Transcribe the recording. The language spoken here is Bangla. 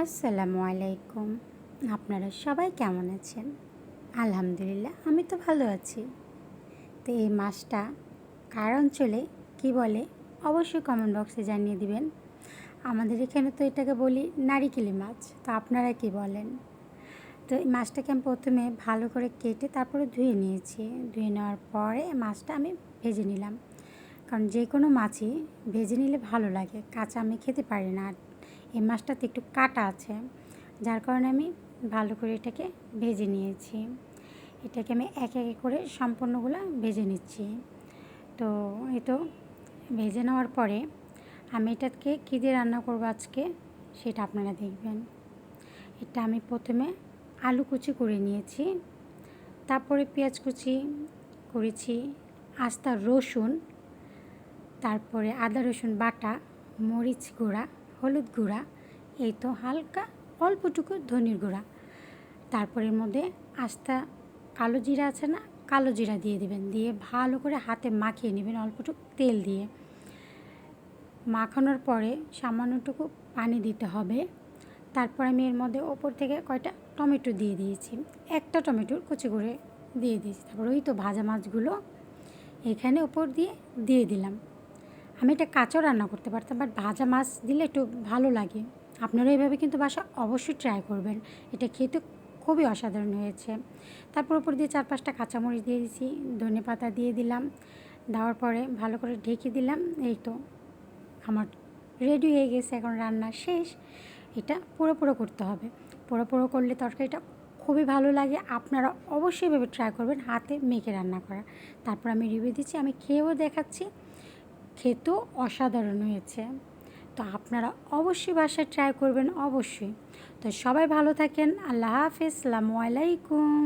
আসসালামু আলাইকুম। আপনারা সবাই কেমন আছেন? আলহামদুলিল্লাহ আমি তো ভালো আছি। তো এই মাছটা কার অঞ্চলে কী বলে অবশ্যই কমেন্ট বক্সে জানিয়ে দিবেন। আমাদের এখানে তো এটাকে বলি নারিকেলি মাছ। তো আপনারা কি বলেন? তো এই মাছটাকে আমি প্রথমে ভালো করে কেটে তারপরে ধুয়ে নিয়েছি। ধুয়ে নেওয়ার পরে মাছটা আমি ভেজে নিলাম। কারণ যে কোনো মাছই ভেজে নিলে ভালো লাগে, কাঁচা আমি খেতে পারি না। আর এই মাছটাতে একটু কাঁটা আছে, যার কারণে আমি ভালো করে এটাকে ভেজে নিয়েছি। এটাকে আমি একে একে করে সম্পূর্ণগুলো ভেজে নিচ্ছি। তো এই তো ভেজে নেওয়ার পরে আমি এটাকে কী দিয়ে রান্না করবো আজকে সেটা আপনারা দেখবেন। এটা আমি প্রথমে আলু কুচি করে নিয়েছি, তারপরে পেঁয়াজ কুচি করেছি, আস্তা রসুন, তারপরে আদা রসুন বাটা, মরিচ গুঁড়া, হলুদ গুঁড়া, এই তো হালকা অল্পটুকু ধনির গুঁড়া। তারপরে এর মধ্যে আস্তা কালো জিরা আছে না, কালো জিরা দিয়ে দিবেন। দিয়ে ভালো করে হাতে মাখিয়ে নেবেন অল্পটুকু তেল দিয়ে। মাখানোর পরে সামান্যটুকু পানি দিতে হবে। তারপর আমি এর মধ্যে ওপর থেকে কয়টা টমেটো দিয়ে দিয়েছি, একটা টমেটোর কুচি করে দিয়ে দিয়েছি। তারপর ওই তো ভাজা মাছগুলো এখানে ওপর দিয়ে দিলাম। আমি এটা কাঁচাও রান্না করতে পারতাম, বাট ভাজা মাছ দিলে একটু ভালো লাগে। আপনারা এইভাবে কিন্তু বাসা অবশ্যই ট্রাই করবেন, এটা খেতে খুবই অসাধারণ হয়েছে। তারপর উপর দিয়ে 4-5টা কাঁচামরিচ দিয়ে দিয়েছি, ধনেপাতা দিয়ে দিলাম। দেওয়ার পরে ভালো করে ঢেকে দিলাম। এই তো আমার রেডি হয়ে গেছে, এখন রান্না শেষ। এটা পুরো পুরো করতে হবে, পুরো পুরো করলে তরকারিটা খুবই ভালো লাগে। আপনারা অবশ্যই এভাবে ট্রাই করবেন হাতে মেখে রান্না করা। তারপর আমি রিভিউ দিচ্ছি, আমি খেয়েও দেখাচ্ছি, খেতেও অসাধারণ হয়েছে। তো আপনারা অবশ্যই বাসায় ট্রাই করবেন অবশ্যই। তো সবাই ভালো থাকেন, আল্লাহ হাফেজ, আসসালামু আলাইকুম।